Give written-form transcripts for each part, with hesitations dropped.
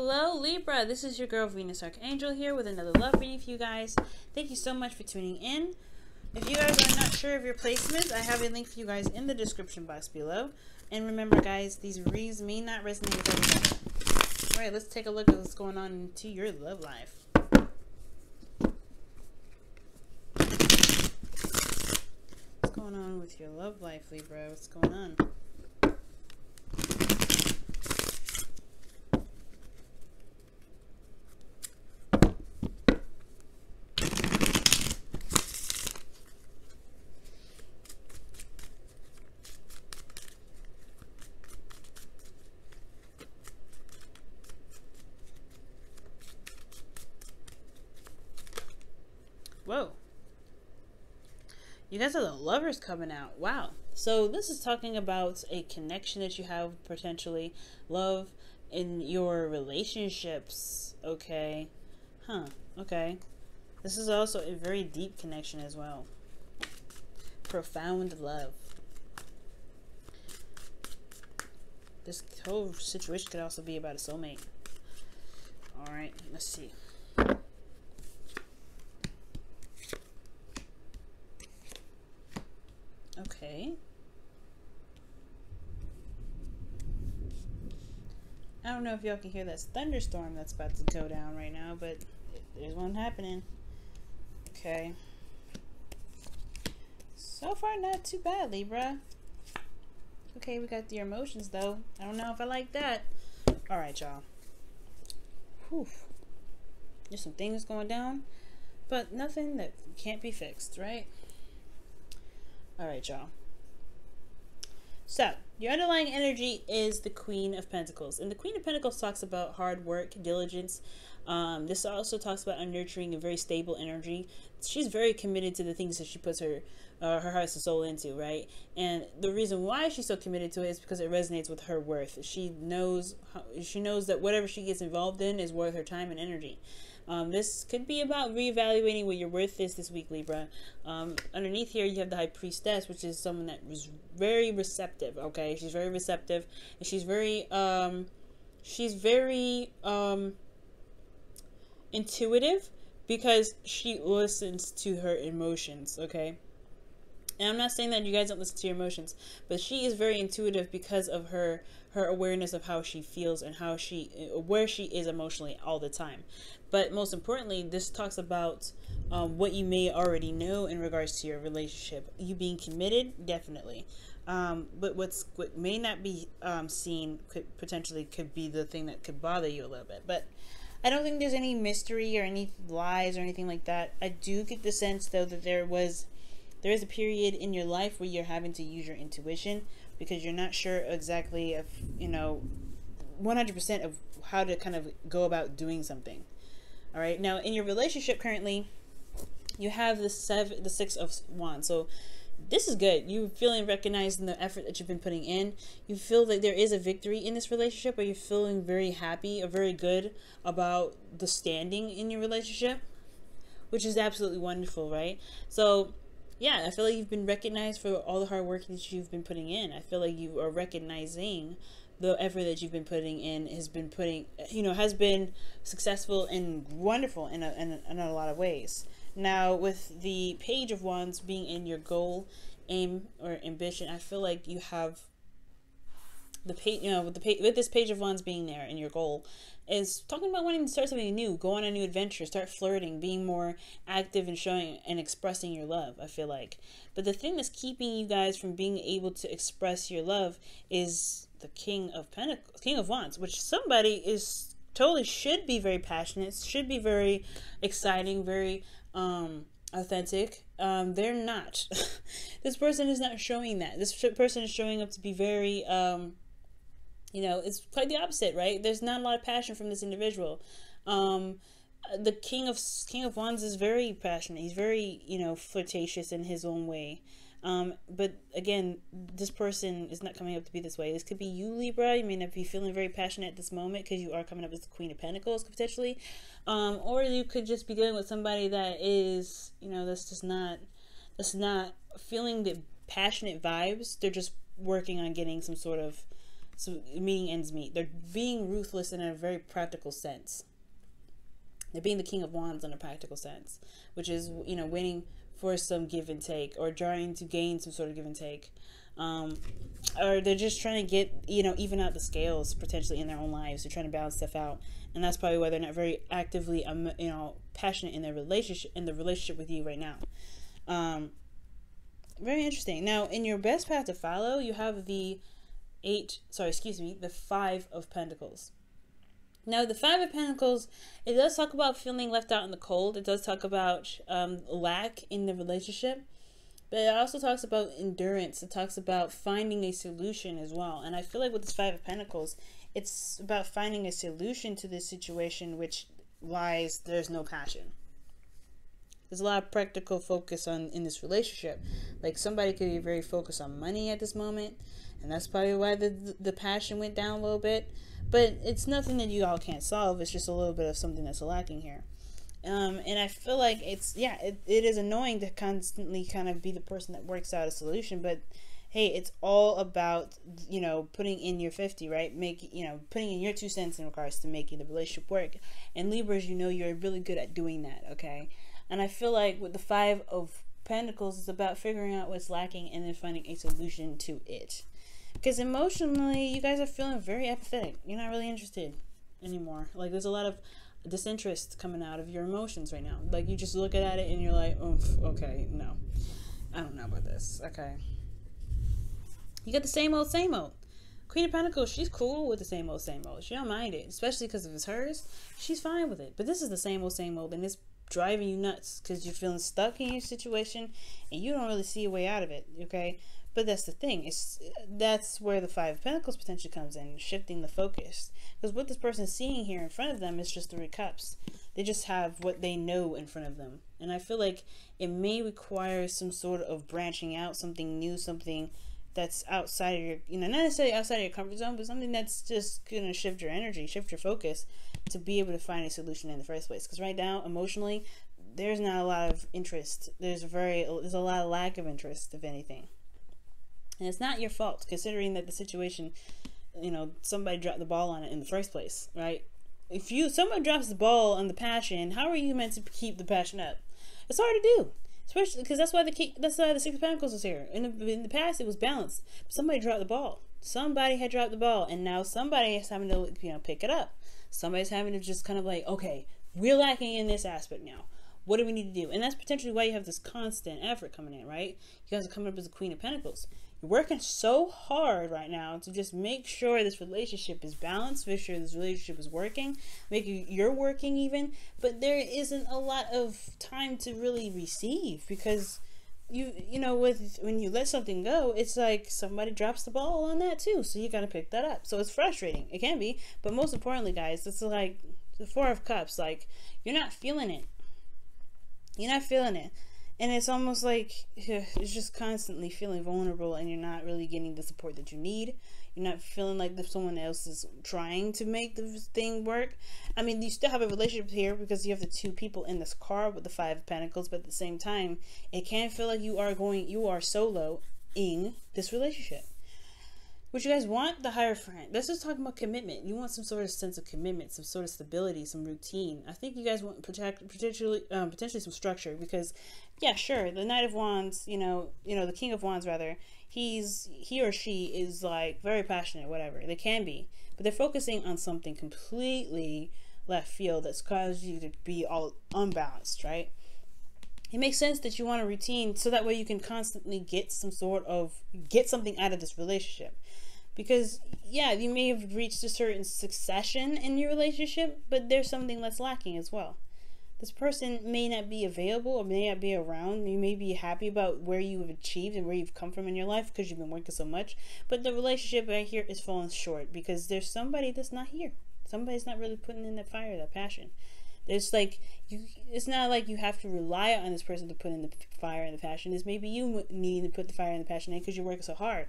Hello Libra, this is your girl Venus Archangel here with another love reading for you guys. Thank you so much for tuning in. If you guys are not sure of your placements, I have a link for you guys in the description box below. And remember guys, these reads may not resonate with everybody. Alright, let's take a look at what's going on into your love life. What's going on with your love life, Libra? What's going on? Whoa. You guys have the Lovers coming out. Wow. So this is talking about a connection that you have, potentially love in your relationships. Okay. Huh. Okay. This is also a very deep connection as well. Profound love. This whole situation could also be about a soulmate. Alright, let's see. Okay. I don't know if y'all can hear that thunderstorm that's about to go down right now, but there's one happening. Okay. So far, not too bad, Libra. Okay, we got your emotions, though. I don't know if I like that. Alright, y'all. Whew. There's some things going down, but nothing that can't be fixed, right? Alright, y'all. So, your underlying energy is the Queen of Pentacles. And the Queen of Pentacles talks about hard work, diligence. This also talks about a nurturing and very stable energy. She's very committed to the things that she puts her heart and soul into, right? And the reason why she's so committed to it is because it resonates with her worth. She knows that whatever she gets involved in is worth her time and energy. This could be about reevaluating what your worth is this week, Libra. Underneath here, you have the High Priestess, which is someone that was very receptive, okay? She's very receptive, and she's very intuitive because she listens to her emotions, okay? And I'm not saying that you guys don't listen to your emotions, but she is very intuitive because of her awareness of how she feels and where she is emotionally all the time. But most importantly, this talks about what you may already know in regards to your relationship. You being committed, definitely. But what may not be seen could be the thing that could bother you a little bit. But I don't think there's any mystery or any lies or anything like that. I do get the sense, though, that there is a period in your life where you're having to use your intuition because you're not sure exactly if, 100% of how to kind of go about doing something. All right. Now, in your relationship currently, you have the Six of Wands. So this is good. You're feeling recognized in the effort that you've been putting in. You feel that there is a victory in this relationship, or you're feeling very happy or very good about the standing in your relationship, which is absolutely wonderful, right? So yeah, I feel like you've been recognized for all the hard work that you've been putting in. I feel like you are recognizing the effort that you've been putting in has been successful and wonderful in a lot of ways. Now, with the Page of Wands being in your goal, aim, or ambition, I feel like you have the page, with this Page of Wands being there in your goal, is talking about wanting to start something new, go on a new adventure, start flirting, being more active and showing and expressing your love, I feel like. But the thing that's keeping you guys from being able to express your love is the King of Wands, which somebody is totally should be very passionate, should be very exciting, very authentic. They're not. This person is not showing that. This person is showing up to be very it's quite the opposite, right? There's not a lot of passion from this individual. The King of Wands is very passionate. He's very, flirtatious in his own way. But again, this person is not coming up to be this way. This could be you, Libra. You may not be feeling very passionate at this moment because you are coming up as the Queen of Pentacles, potentially. Or you could just be dealing with somebody that is, that's not feeling the passionate vibes. They're just working on getting some sort of So meeting ends meet. They're being ruthless in a very practical sense. They're being the King of Wands in a practical sense, which is, you know, waiting for some give and take, or trying to gain some sort of give and take. Or they're just trying to get, you know, even out the scales potentially in their own lives. They're trying to balance stuff out. And that's probably why they're not very actively, you know, passionate in their relationship, with you right now. Very interesting. Now, in your best path to follow, you have the the Five of Pentacles. Now, the Five of Pentacles, it does talk about feeling left out in the cold. It does talk about lack in the relationship. But it also talks about endurance. It talks about finding a solution as well. And I feel like with this Five of Pentacles, it's about finding a solution to this situation, which lies, there's no passion. There's a lot of practical focus in this relationship. Like, somebody could be very focused on money at this moment, and that's probably why the passion went down a little bit. But it's nothing that you all can't solve. It's just a little bit of something that's lacking here. And I feel like it is annoying to constantly kind of be the person that works out a solution, but hey, it's all about, you know, putting in your 50, right? Putting in your 2 cents in regards to making the relationship work. And Libras, you know, you're really good at doing that, okay? And I feel like with the Five of Pentacles, it's about figuring out what's lacking and then finding a solution to it. Because emotionally, you guys are feeling very apathetic. You're not really interested anymore. Like, there's a lot of disinterest coming out of your emotions right now. Like, you just look at it and you're like, okay, no, I don't know about this. Okay, you got the same old Queen of Pentacles. She's cool with the same old she don't mind it, especially because if it's hers, she's fine with it. But this is the same old, and it's driving you nuts because you're feeling stuck in your situation and you don't really see a way out of it. Okay, but that's the thing, that's where the Five of Pentacles potentially comes in, shifting the focus. Because what this person's seeing here in front of them is just 3 cups. They just have what they know in front of them. And I feel like it may require some sort of branching out, something new, something that's outside of your, you know, not necessarily outside of your comfort zone, but something that's just going to shift your energy, shift your focus to be able to find a solution in the first place. Because right now, emotionally, there's not a lot of interest. There's a lot of lack of interest, if anything. And it's not your fault, considering that the situation, you know, somebody dropped the ball on it in the first place, right? If someone drops the ball on the passion, how are you meant to keep the passion up? It's hard to do, especially because that's why the Six of Pentacles is here. In the past, it was balanced. But somebody dropped the ball. Somebody had dropped the ball, and now somebody is having to, you know, pick it up. Somebody's having to just kind of like, okay, we're lacking in this aspect now. What do we need to do? And that's potentially why you have this constant effort coming in, right? You guys are coming up as a Queen of Pentacles. You're working so hard right now to just make sure this relationship is balanced, make sure this relationship is working, maybe you're working even, but there isn't a lot of time to really receive because you know, when you let something go, it's like somebody drops the ball on that too, so you gotta pick that up. So it's frustrating. It can be, but most importantly, guys, it's like the Four of Cups. Like, you're not feeling it. You're not feeling it. And it's almost like it's just constantly feeling vulnerable and you're not really getting the support that you need. You're not feeling like if someone else is trying to make the thing work. I mean, you still have a relationship here because you have the 2 people in this card with the Five of Pentacles, but at the same time, it can feel like you are solo in this relationship. What you guys want? The Hierophant. Let's just talk about commitment. You want some sort of sense of commitment, some sort of stability, some routine. I think you guys want potentially some structure because, yeah, sure, the Knight of Wands, you know, the King of Wands rather, he or she is like very passionate, whatever. They can be, but they're focusing on something completely left field that's caused you to be all unbalanced, right? It makes sense that you want a routine so that way you can constantly get something out of this relationship. Because, yeah, you may have reached a certain succession in your relationship, but there's something that's lacking as well. This person may not be available or may not be around. You may be happy about where you have achieved and where you've come from in your life because you've been working so much. But the relationship right here is falling short because there's somebody that's not here. Somebody's not really putting in that fire, that passion. There's like, it's not like you have to rely on this person to put in the fire and the passion. It's maybe you needing to put the fire and the passion in because you're working so hard.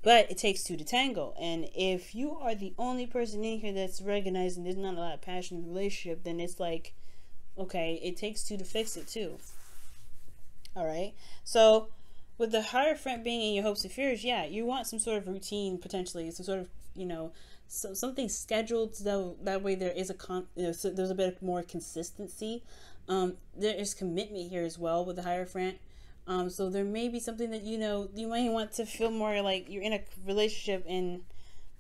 But it takes 2 to tango. And if you are the only person in here that's recognizing there's not a lot of passion in the relationship, then it's like, okay, it takes 2 to fix it too. All right. So with the Hierophant being in your hopes and fears, yeah, you want some sort of routine, potentially, some sort of, you know, something scheduled, so that way there is so there's a bit more consistency. There is commitment here as well with the Hierophant. So there may be something that, you know, you might want to feel more like you're in a relationship and,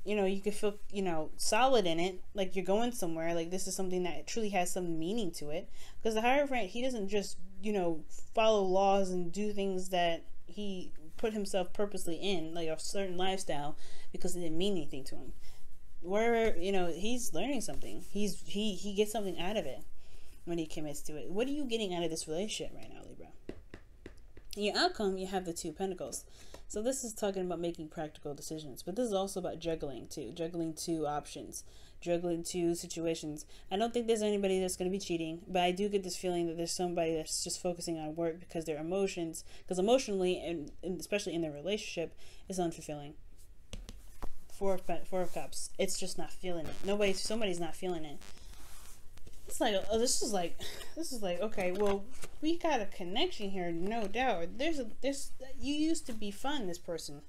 you know, you could feel, you know, solid in it, like you're going somewhere, like this is something that truly has some meaning to it. Because the Hierophant, he doesn't just, you know, follow laws and do things that he put himself purposely in, like a certain lifestyle, because it didn't mean anything to him. Where, you know, he's learning something. He gets something out of it when he commits to it. What are you getting out of this relationship right now, Libra? In your outcome, you have the Two of Pentacles. So this is talking about making practical decisions, but this is also about juggling too, juggling two options, juggling two situations. I don't think there's anybody that's going to be cheating, but I do get this feeling that there's somebody that's just focusing on work because their emotions, because emotionally, and especially in their relationship, is unfulfilling. Four of Cups. It's just not feeling it. Somebody's not feeling it. It's like, oh, this is like, okay, well, we got a connection here, no doubt. You used to be fun, this person,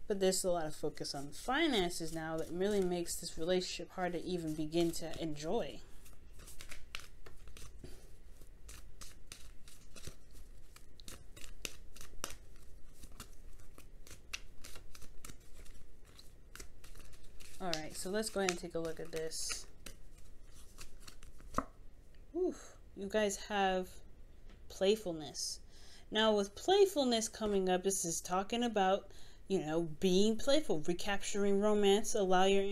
but there's a lot of focus on finances now that really makes this relationship hard to even begin to enjoy. All right, so let's go ahead and take a look at this. Oof, you guys have playfulness. Now with playfulness coming up, this is talking about, you know, being playful, recapturing romance, allow your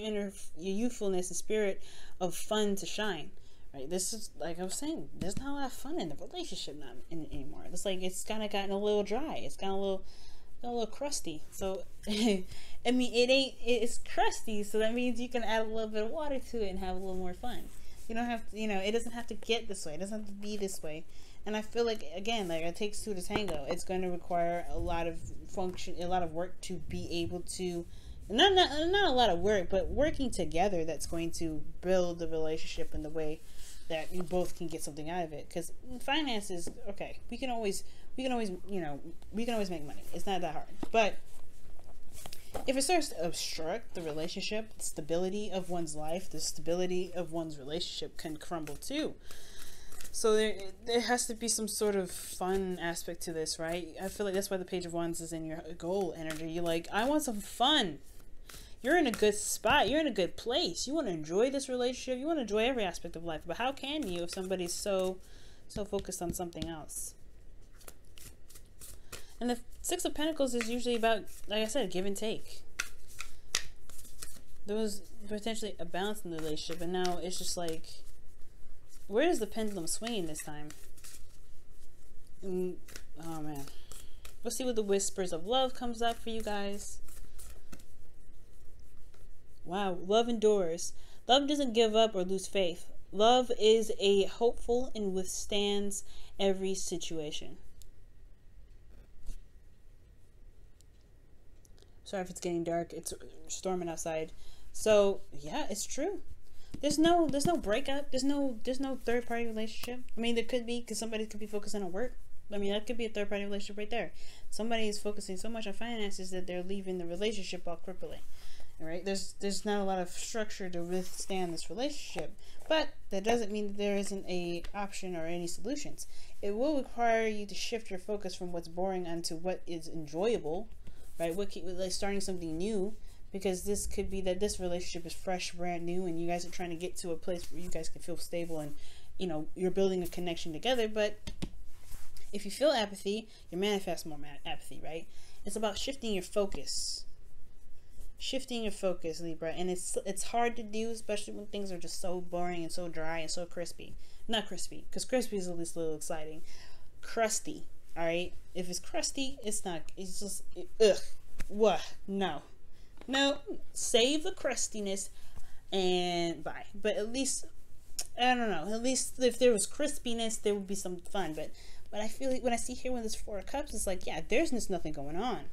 youthfulness and spirit of fun to shine. Right? This is, like I was saying, there's not a lot of fun in the relationship anymore. It's like it's kind of gotten a little dry. It's gotten a little crusty. So I mean, it's crusty, so that means you can add a little bit of water to it and have a little more fun. You don't have to, you know, it doesn't have to get this way. It doesn't have to be this way. And I feel like, again, like it takes two to tango. It's going to require a lot of work to be able to, not a lot of work, but working together that's going to build the relationship in the way that you both can get something out of it. Because finances, okay, we can always, you know, we can always make money. It's not that hard. But if it starts to obstruct the relationship, the stability of one's life, the stability of one's relationship can crumble too. So there has to be some sort of fun aspect to this, right? I feel like that's why the Page of Wands is in your goal energy. You're like, I want some fun. You're in a good spot. You're in a good place. You want to enjoy this relationship. You want to enjoy every aspect of life. But how can you if somebody's so focused on something else? And the Six of Pentacles is usually about, like I said, give and take. There was potentially a balance in the relationship, and now it's just like, where is the pendulum swinging this time? Oh man. Let's see what the Whispers of Love comes up for you guys. Wow, love endures. Love doesn't give up or lose faith. Love is a hopeful and withstands every situation. Sorry if it's getting dark. It's storming outside. So yeah, it's true. There's no breakup. There's no third party relationship. I mean, there could be, because somebody could be focusing on work. I mean, that could be a third party relationship right there. Somebody is focusing so much on finances that they're leaving the relationship while crippling. All right, there's not a lot of structure to withstand this relationship, but that doesn't mean that there isn't a option or any solutions. It will require you to shift your focus from what's boring onto what is enjoyable. Right, like starting something new, because this could be that this relationship is fresh, brand new, and you guys are trying to get to a place where you guys can feel stable and, you know, you're building a connection together. But if you feel apathy, you manifest more apathy, right? It's about shifting your focus. Shifting your focus, Libra, and it's hard to do, especially when things are just so boring and so dry and so crispy. Not crispy, because crispy is at least a little exciting. Crusty. All right, if it's crusty, it's not. It's just ugh. What? No. Save the crustiness and bye. But at least, I don't know. At least if there was crispiness, there would be some fun. But I feel like when I see here when there's Four of Cups, it's like, yeah, there's just nothing going on.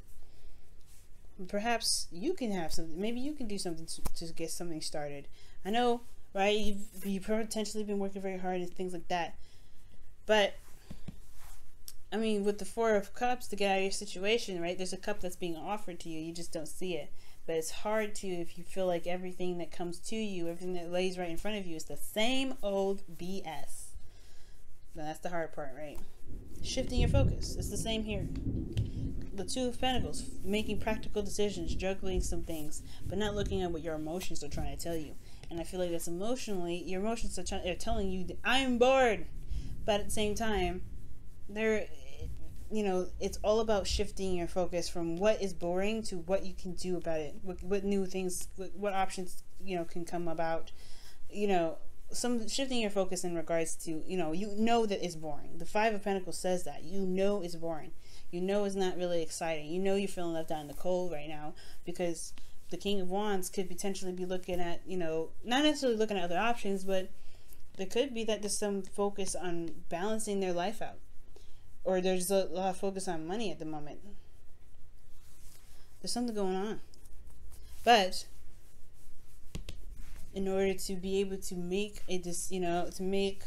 Perhaps you can have something. Maybe you can do something to get something started. I know, right? You've potentially been working very hard and things like that, but I mean, with the Four of Cups, to get out of your situation, right? There's a cup that's being offered to you. You just don't see it. But it's hard to, if you feel like everything that comes to you, everything that lays right in front of you is the same old BS. Now, that's the hard part, right? Shifting your focus. It's the same here. The Two of Pentacles, making practical decisions, juggling some things, but not looking at what your emotions are trying to tell you. And I feel like that's emotionally, your emotions are telling you that I'm bored. But at the same time, it's all about shifting your focus from what is boring to what you can do about it. What new things, what options, can come about. Some shifting your focus in regards to, that it's boring. The Five of Pentacles says that. It's boring. It's not really exciting. You're feeling left out in the cold right now because the King of Wands could potentially be looking at, not necessarily looking at other options, but there could be that there's some focus on balancing their life out. Or there's a lot of focus on money at the moment. There's something going on. But in order to be able to make to make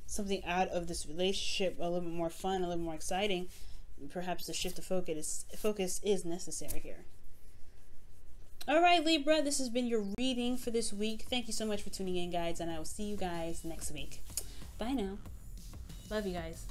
something out of this relationship a little bit more fun, a little more exciting, perhaps a shift of focus is necessary here. All right, Libra, this has been your reading for this week. Thank you so much for tuning in, guys, and I will see you guys next week. Bye now. Love you guys.